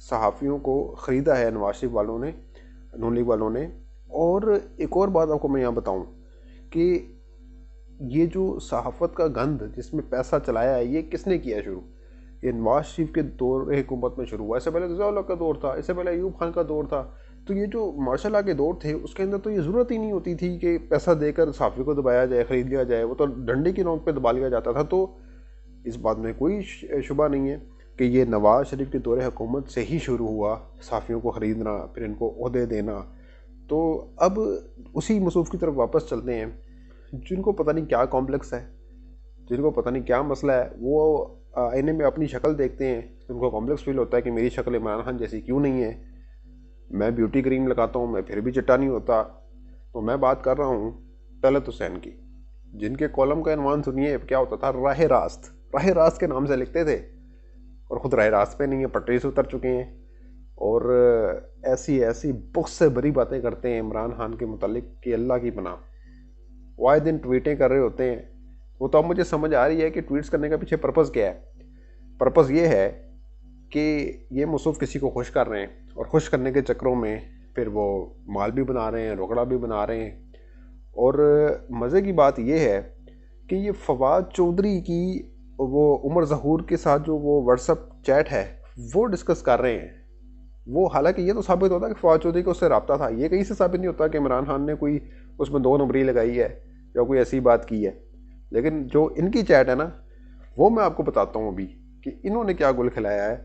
صحافیوں کو خریدا ہے نواز شریف والوں نے، نون لیگ والوں نے. اور ایک اور بات آپ کو میں یہاں بتاؤں کہ یہ جو صحافت کا گند جس میں پیسہ چلایا ہے، یہ کس نے کیا شروع؟ یہ نواز شریف کے دور حکومت میں شروع ہوا. اس سے پہلے ضیاء الحق کا دور تھا، اس سے پہلے ایوب خان کا دور تھا. تو یہ جو مارشل لا کے دور تھے اس کے اندر تو یہ ضرورت ہی نہیں ہوتی تھی کہ پیسہ دے کر صحافی کو دبایا جائے، خرید لیا جائے. وہ تو ڈنڈے کی نوک پہ دبا لیا جاتا تھا. تو اس بات میں کوئی شبہ نہیں ہے کہ یہ نواز شریف کے دور حکومت سے ہی شروع ہوا، صحافیوں کو خریدنا، پھر ان کو عہدے دینا. تو اب اسی مصروف کی طرف واپس چلتے ہیں. جن کو پتہ نہیں کیا کمپلیکس ہے، جن کو پتہ نہیں کیا مسئلہ ہے، وہ آئینے میں اپنی شکل دیکھتے ہیں، ان کو کمپلیکس فیل ہوتا ہے کہ میری شکل عمران خان جیسی کیوں نہیں ہے. میں بیوٹی کریم لگاتا ہوں، میں پھر بھی چٹا نہیں ہوتا. تو میں بات کر رہا ہوں طلعت حسین کی، جن کے کالم کا عنوان سنیے کیا ہوتا تھا، راہ راست. راہ راست کے نام سے لکھتے تھے اور خود راہ راست پہ نہیں ہے، پٹری سے اتر چکے ہیں. اور ایسی بخت سے بری باتیں کرتے ہیں عمران خان کے متعلق کہ اللہ کی پناہ. وائے دن ٹویٹیں کر رہے ہوتے ہیں. وہ تو اب مجھے سمجھ آ رہی ہے کہ ٹویٹس کرنے کا پیچھے پرپز کیا ہے. پرپز یہ ہے کہ یہ مصروف کسی کو خوش کر رہے ہیں، اور خوش کرنے کے چکروں میں پھر وہ مال بھی بنا رہے ہیں، روکڑا بھی بنا رہے ہیں. اور مزے کی بات یہ ہے کہ یہ فواد چودھری کی وہ عمر ظہور کے ساتھ جو وہ واٹس ایپ چیٹ ہے وہ ڈسکس کر رہے ہیں. وہ حالانکہ یہ تو ثابت ہوتا ہے کہ فواد چودھری کو اس سے رابطہ تھا. یہ کہیں سے ثابت نہیں ہوتا کہ عمران خان نے کوئی اس میں 2 نمبری لگائی ہے یا کوئی ایسی بات کی ہے. لیکن جو ان کی چیٹ ہے نا، وہ میں آپ کو بتاتا ہوں ابھی کہ انہوں نے کیا گل کھلایا ہے.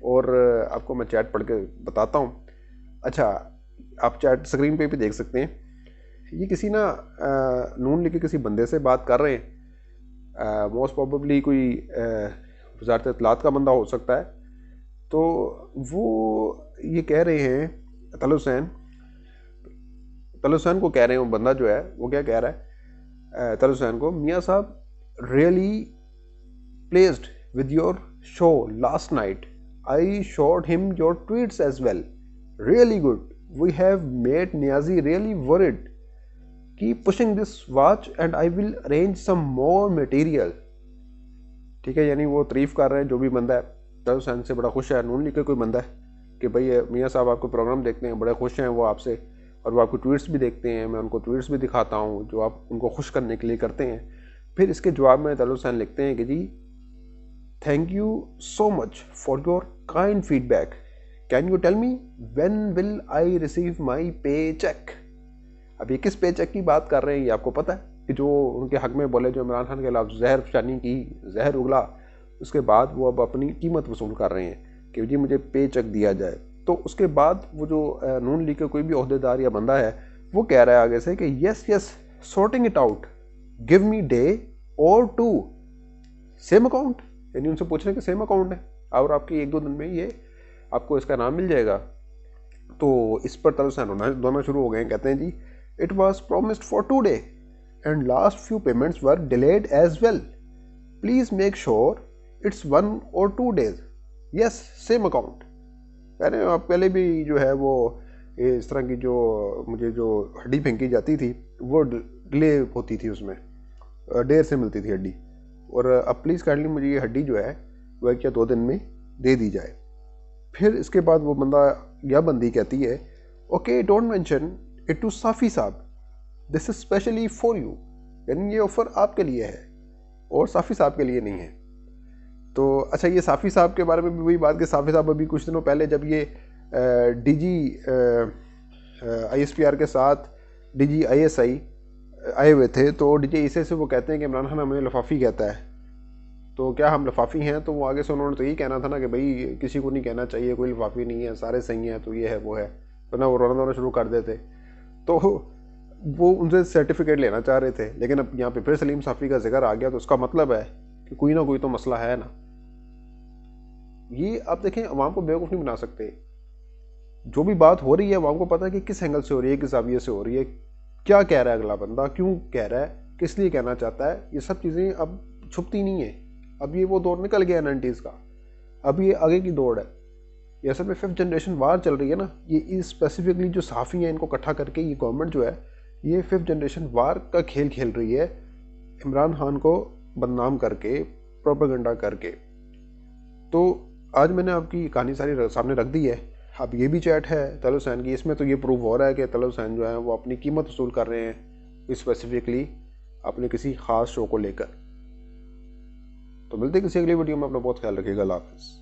اور آپ کو میں چیٹ پڑھ کے بتاتا ہوں. اچھا، آپ چیٹ سکرین پہ بھی دیکھ سکتے ہیں. یہ کسی نون لیگ کے کسی بندے سے بات کر رہے ہیں، موسٹ پروبیبلی کوئی وزارت اطلاعات کا بندہ ہو سکتا ہے. تو وہ یہ کہہ رہے ہیں طلعت حسین کو کہہ رہے ہیں، وہ بندہ جو ہے وہ کیا کہہ رہا ہے طلعت حسین کو، میاں صاحب really pleased with your show last night. I showed him your tweets as well. Really good. We have made Niazi really worried. Keep pushing this watch and I will arrange some more material. ٹھیک ہے، یعنی وہ تعریف کر رہے ہیں جو بھی بندہ ہے. طلعت حسین سے بڑا خوش ہے، نون لیگ کا کوئی بندہ ہے کہ بھائی میاں صاحب آپ کو پروگرام دیکھتے ہیں، بڑے خوش ہیں وہ آپ سے، اور وہ آپ کو ٹویٹس بھی دیکھتے ہیں. میں ان کو ٹویٹس بھی دکھاتا ہوں جو آپ ان کو خوش کرنے کے لیے کرتے ہیں. پھر اس کے جواب میں طلعت حسین لکھتے ہیں کہ جی thank you so much for your kind feedback. Can you tell me when will I receive my paycheck? اب یہ کس پے چیک کی بات کر رہے ہیں یہ آپ کو پتہ ہے کہ جو ان کے حق میں بولے، جو عمران خان کے خلاف زہر فشانی کی، زہر اگلا، اس کے بعد وہ اب اپنی قیمت وصول کر رہے ہیں کہ جی مجھے پے چیک دیا جائے. تو اس کے بعد وہ جو نون لیگ کا کوئی بھی عہدے دار یا بندہ ہے وہ کہہ رہا ہے آگے سے کہ یس sorting it out, give me day or two, same account. یعنی ان سے پوچھ رہے ہیں کہ سیم اکاؤنٹ ہے اور آپ کی 1-2 دن میں یہ آپ کو اس کا نام مل جائے گا. تو اس پر طلعت حسین دونوں شروع ہو گئے ہیں. کہتے ہیں جی it was promised for today and last few payments were delayed as well. Please make sure it's 1 or 2 days. Yes same account. آپ پہلے بھی جو ہے وہ اس طرح کی جو مجھے جو ہڈی پھینکی جاتی تھی وہ ڈیلے ہوتی تھی، اس میں دیر سے ملتی تھی ہڈی. اور اب پلیز کائنڈلی مجھے یہ ہڈی جو ہے وہ 1 یا 2 دن میں دے دی جائے. پھر اس کے بعد وہ بندہ یا بندی کہتی ہے okay don't mention it to Safi صاحب، this is specially for you. یعنی یہ آفر آپ کے لیے ہے اور صافی صاحب کے لیے نہیں ہے. تو اچھا، یہ صافی صاحب کے بارے میں بھی وہی بات کہ صافی صاحب ابھی کچھ دنوں پہلے جب یہ D G I S P R کے ساتھ D G I S I آئے ہوئے تھے تو ڈی جے عیسیٰ سے وہ کہتے ہیں کہ عمران خان ہمیں لفافی کہتا ہے. تو کیا ہم لفافی ہیں؟ تو وہ آگے سے انہوں نے تو یہی کہنا تھا نا کہ بھائی کسی کو نہیں کہنا چاہیے کوئی لفافی نہیں ہے، سارے صحیح ہیں، تو یہ ہے وہ ہے، ورنہ وہ رونا شروع کر دیتے. تو وہ ان سے سرٹیفکیٹ لینا چاہ رہے تھے. لیکن اب یہاں پہ پھر سلیم صافی کا ذکر آ گیا تو اس کا مطلب ہے کہ کوئی نہ کوئی تو مسئلہ ہے نا. یہ آپ دیکھیں عوام کو بیوقوف نہیں بنا سکتے. جو بھی بات ہو رہی ہے عوام کو پتہ ہے کہ کس اینگل سے ہو رہی ہے، کس زاویے سے ہو رہی ہے، کیا کہہ رہا ہے اگلا بندہ، کیوں کہہ رہا ہے، کس لیے کہنا چاہتا ہے. یہ سب چیزیں اب چھپتی نہیں ہیں. اب یہ وہ دور نکل گیا 90s کا، اب یہ آگے کی دوڑ ہے. یہ اصل میں 5th جنریشن وار چل رہی ہے نا. یہ اسپیسیفکلی جو صحافی ہیں ان کو اکٹھا کر کے یہ گورنمنٹ جو ہے یہ 5th جنریشن وار کا کھیل کھیل رہی ہے، عمران خان کو بدنام کر کے، پروپیگنڈا کر کے. تو آج میں نے آپ کی کہانی ساری سامنے رکھ دی ہے. اب یہ بھی چیٹ ہے طلعت حسین کی، اس میں تو یہ پروف ہو رہا ہے کہ طلعت حسین جو ہے وہ اپنی قیمت وصول کر رہے ہیں اسپیسیفکلی اپنے کسی خاص شو کو لے کر. تو ملتے ہیں کسی اگلی ویڈیو میں. اپنا بہت خیال رکھیے گا. اللہ حافظ.